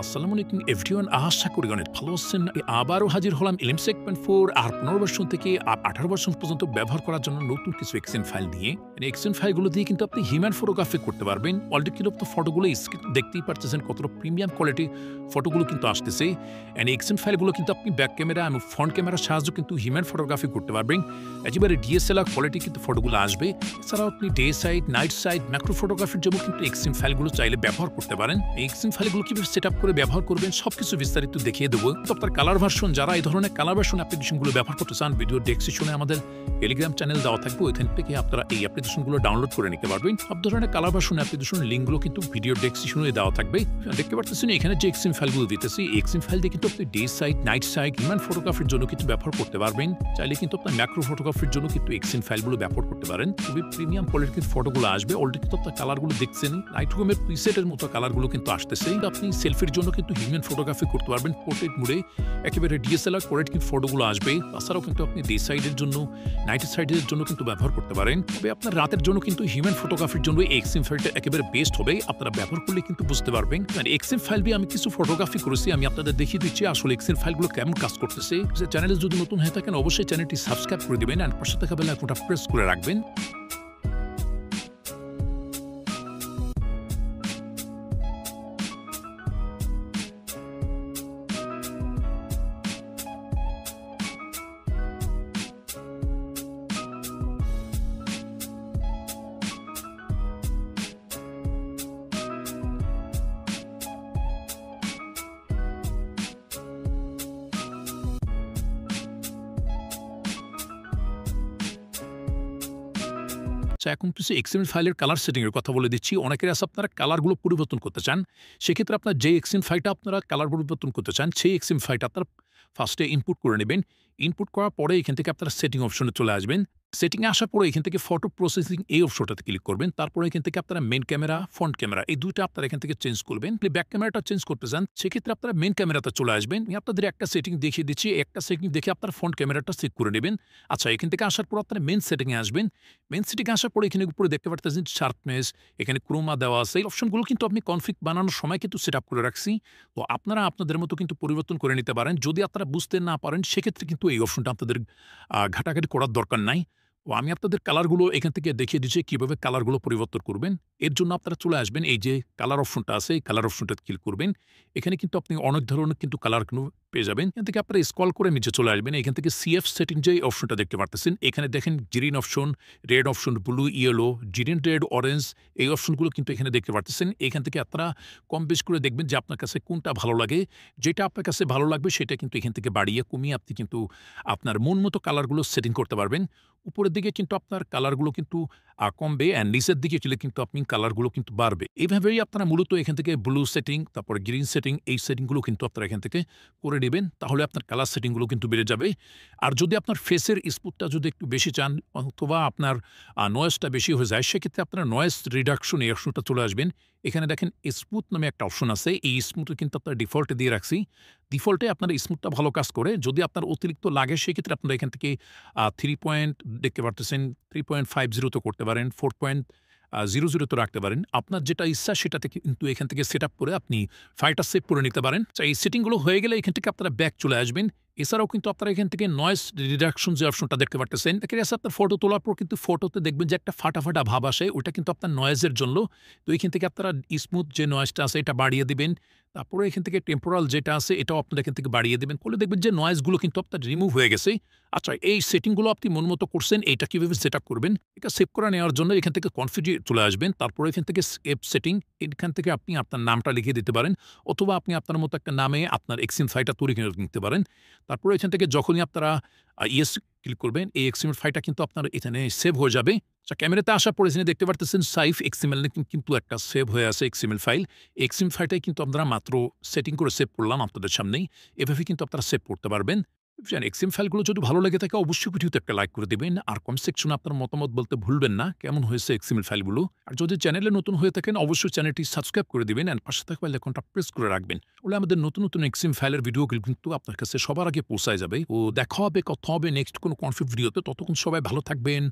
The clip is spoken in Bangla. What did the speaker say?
আসসালামু আলাইকুম এভরিওয়ান, আশা করি অনেক ভালো আছেন। আবারও হাজির হলাম এলিম সেগমেন্ট 4 আর 15 ভার্সন থেকে 18 ভার্সন পর্যন্ত ব্যবহার করার জন্য নতুন কিছু এক্সেন ফাইল নিয়ে। এক্সেন ফাইলগুলো দিয়ে কিন্তু আপনি হিউম্যান ফটোগ্রাফি করতে পারবেন। অলরেডি কিন্তু আপনি ফটোগুলো দেখতেই পারতেছেন কতটা প্রিমিয়াম কোয়ালিটি ফটোগুলো কিন্তু আসতেছে। এক্সেন ফাইলগুলো কিন্তু আপনি ব্যাক ক্যামেরা এবং ফ্রন্ট ক্যামেরার সাহায্যে কিন্তু হিউম্যান ফটোগ্রাফি করতে পারবেন। একেবারে ডিএসএলআর কোয়ালিটি কিন্তু ফটোগুলো আসবে। এছাড়াও আপনি day side, night side, macro ফটোগ্রাফির জন্য কিন্তু এক্সেন ফাইলগুলো চাইলে ব্যবহার করতে পারেন। এই এক্সেন ফাইলগুলো কিভাবে সেট আপ করে ব্যবহার করবেন সবকিছু বিস্তারিত দেখিয়ে দেবো। তো আপনার কালার ভার্সন, যারা এই ধরনের কালার ভার্সন অ্যাপ্লিকেশনগুলো ব্যবহার করতে চান, ভিডিও ডেসক্রিপশনে আমাদের টেলিগ্রাম চ্যানেল দেওয়া থাকবে, ওইখান থেকে আপনারা এই অ্যাপ্লিকেশনগুলো ডাউনলোড করে নিতে পারবেন। সব ধরনের কালার ভার্সন অ্যাপ্লিকেশন লিঙ্কগুলো কিন্তু ভিডিও ডেসক্রিপশনে দেওয়া থাকবে। দেখতে পারতেছেন এখানে যে এক্সেন ফাইলগুলো দিতেছি, এক্সেন ফাইল দিয়ে কিন্তু আপনি day side, night side, human ফটোগ্রাফির জন্য কিন্তু ব্যবহার করতে পারবেন। চাইলে কিন্তু আপনার ম্যাক্রো ফটোগ্রাফির জন্য কিন্তু এক্সেন ফাইলগুলো ব্যবহার করতে পারেন। খুবই প্রিমিয়াম কোয়ালিটির কিন্তু ফটোগুলো আসবে। অলরেডি কিন্তু আপনার কালারগুলো দেখছেন, লাইটরুমের প্রিসেটের মতো কালারগুলো কিন্তু আসতেছে। আপনি সেলফির জন্য কিন্তু হিউম্যান ফটোগ্রাফি করতে পারবেন পোর্ট্রেট মোডে। একেবারে ডিএসএলআর কোয়ালিটি কিন্তু ফটোগুলো আসবে। তাছাড়াও কিন্তু আপনি ডে সাইডের জন্য, নাইট সাইডের জন্য কিন্তু ব্যবহার করতে পারেন। তবে আপনার রাতের জন্য কিন্তু হিউম্যান ফটোগ্রাফির জন্য এই এক্সেন ফাইলটা একেবারে বেস্ট হবে। আপনারা ব্যবহার করলে কিন্তু বুঝতে পারবেন। এক্সেন ফাইল দিয়ে আমি কিছু ফটোগ্রাফি করেছি, আমি আপনাদের দেখিয়ে দিচ্ছি আসলে এক্সেন ফাইলগুলো কেমন কাজ করতেছে। চ্যানেলে যদি নতুন হয়ে থাকেন অবশ্যই চ্যানেলটি সাবস্ক্রাইব করে দিবেন আর পাশে থাকা বেল আইকনটা প্রেস করে রাখবেন। এখন কিছু এক্সএমএল ফাইলের কালার সেটিং এর কথা বলে দিচ্ছি। অনেকের আছে আপনারা কালারগুলো পরিবর্তন করতে চান। সেক্ষেত্রে আপনার যে এক্সএমএল ফাইলটা আপনারা কালার পরিবর্তন করতে চান, সেই এক্সএমএল ফাইলটা আপনারা ফার্স্টে ইনপুট করে নেবেন। ইনপুট করার পরে এখান থেকে আপনারা সেটিং অপশনে চলে আসবেন। সেটিংয়ে আসার পরে এখান থেকে ফটো প্রসেসিং এই অপশনটাতে ক্লিক করবেন। তারপরে এখান থেকে আপনারা মেইন ক্যামেরা, ফ্রন্ট ক্যামেরা এই দুইটা আপনারা এখান থেকে চেঞ্জ করবেন। ব্যাক ক্যামেরাটা চেঞ্জ করতে চান, সেক্ষেত্রে আপনারা মেইন ক্যামেরাতে চলে আসবেন। আমি আপনাদের একটা সেটিং দেখিয়ে দিচ্ছি। একটা সেটিং দেখে আপনারা ফ্রন্ট ক্যামেরাটা চেক করে নেবেন। আচ্ছা, এখান থেকে আসার পর আপনারা মেইন সেটিংয়ে আসবেন। মেইন সেটিংয়ে আসার পরে এখানে উপরে দেখতে পারতেছেন শার্পনেস, এখানে ক্রোমা দেওয়া আছে। এই অপশনগুলো কিন্তু আপনি কনফিগ বানানোর সময় কিন্তু সেট আপ করে রাখছি। তো আপনারা আপনাদের মতো কিন্তু পরিবর্তন করে নিতে পারেন। যদি আপনারা বুঝতে না পারেন সেক্ষেত্রে কিন্তু এই অপশনটা আপনাদের ঘাটাঘাটি করার দরকার নাই। তো আমি আপনাদের কালারগুলো এখান থেকে দেখিয়ে দিচ্ছি কিভাবে কালারগুলো পরিবর্তন করবেন। এর জন্য আপনারা চলে আসবেন, এই যে কালার অপশনটা আছে, এই কালার অপশনটাতে ক্লিক করবেন। এখানে কিন্তু আপনি অনেক ধরনের কিন্তু কালার পেয়ে যাবেন। এখান থেকে আপনারা স্ক্রল করে নিচে চলে আসবেন। এখান থেকে সিএফ সেটিং যে অপশনটা দেখতে পারতেছেন, এখানে দেখেন green option, red option, blue, yellow, green, red, orange এই অপশনগুলো কিন্তু এখানে দেখতে পারতেছেন। এখান থেকে আপনারা কম বেশ করে দেখবেন যে আপনার কাছে কোনটা ভালো লাগে। যেটা আপনার কাছে ভালো লাগবে সেটা কিন্তু এখান থেকে বাড়িয়ে কমিয়ে আপনি কিন্তু আপনার মন মতো কালারগুলো সেটিং করতে পারবেন। উপরের দিকে কিন্তু আপনার কালারগুলো কিন্তু কমবে, অ্যান্ড নিচের দিকে চলে কিন্তু আপনি কালারগুলো কিন্তু বাড়বে। এইভাবেই আপনারা মূলত এখান থেকে ব্লু সেটিং, তারপরে গ্রিন সেটিং, এই সেটিংগুলো কিন্তু আপনারা এখান থেকে করে নেবেন। তাহলে আপনার কালার সেটিংগুলো কিন্তু বেড়ে যাবে। আর যদি আপনার ফেসের স্মুথটা যদি একটু বেশি চান অথবা আপনার নয়েজটা বেশি হয়ে যায়, সেক্ষেত্রে আপনারা নয়েজ রিডাকশন এই অপশনটা চলে আসবেন। এখানে দেখেন স্মুথ নামে একটা অপশন আছে। এই স্মুথে কিন্তু আপনার ডিফল্টে দিয়ে রাখছি। ডিফল্টে আপনার স্মুথটা ভালো কাজ করে। যদি আপনার অতিরিক্ত লাগে সেক্ষেত্রে আপনারা এখান থেকে 3 পয়েন্ট দেখতে পারতেছেন, 3.50 তো করতে পারেন, 4.00 তো রাখতে পারেন। আপনার যেটা ইচ্ছা সেটাতে কিন্তু এখান থেকে সেট আপ করে আপনি ফাইলটা সেভ করে নিতে পারেন। এই সেটিংগুলো হয়ে গেলে এখান থেকে আপনারা ব্যাক চলে আসবেন। এছাড়াও কিন্তু আপনারা এখান থেকে নয়েজ রিডাকশন যে অপশনটা দেখতে পারতেছেন, দেখে গেছে আপনার ফটো তোলার পর কিন্তু ফটোতে দেখবেন যে একটা ফাটা ফাটা ভাব আসে, ওইটা কিন্তু আপনার নয়েজের জন্য। তো এখান থেকে আপনারা স্মুথ যে নয়েজটা আছে এটা বাড়িয়ে দিবেন। তারপরে এখান থেকে টেম্পোরাল যেটা আছে এটাও আপনারা এখান থেকে বাড়িয়ে দেবেন। করলে দেখবেন যে নয়েজগুলো কিন্তু আপনার রিমুভ হয়ে গেছে। আচ্ছা, এই সেটিংগুলো আপনি মন মতো করছেন, এইটা কীভাবে সেট আপ করবেন এটা সেভ করে নেওয়ার জন্য এখান থেকে কনফিগে চলে আসবেন। তারপরে এখান থেকে সেভ সেটিং, এখান থেকে আপনি আপনার নামটা লিখে দিতে পারেন, অথবা আপনি আপনার মতো একটা নামে আপনার এক্সএম ফাইলটা তৈরি করে নিতে পারেন। তারপরে এখান থেকে যখনই আপনারা ইয়েস ক্লিক করবেন, এই এক্সএমএল ফাইলটা কিন্তু আপনার এখানে সেভ হয়ে যাবে। আচ্ছা, ক্যামেরাতে আসার পরে এখানে দেখতে পারতেছেন সাইফ এক্সএমএল কিন্তু একটা সেভ হয়ে আছে এক্সএমএল ফাইল। এক্সএমএল ফাইলটাই কিন্তু আপনারা মাত্র সেটিং করে সেভ করলাম আপনাদের সামনেই। এভাবে কিন্তু আপনারা সেভ করতে পারবেন। এক্সএম ফাইলগুলো যদি ভালো লেগে থাকে অবশ্যই ভিডিওতে একটা লাইক করে দেবেন, আর কমেন্ট সেকশনে আপনার মতামত বলতে ভুলবেন না কেমন হয়েছে এক্সএমএল ফাইলগুলো। আর যদি চ্যানেলে নতুন হয়ে থাকেন অবশ্যই চ্যানেলটি সাবস্ক্রাইব করে দিবেন, আর পাশে থাকা বেল আইকনটা প্রেস করে রাখবেন। তাহলে আমাদের নতুন নতুন এক্সএম ফাইলের ভিডিওগুলো কিন্তু আপনার কাছে সবার আগে পৌঁছায় যাবে। ও দেখা হবে, কথা হবে নেক্সট কোনো কনফিগ ভিডিওতে। ততক্ষণ সবাই ভালো থাকবেন।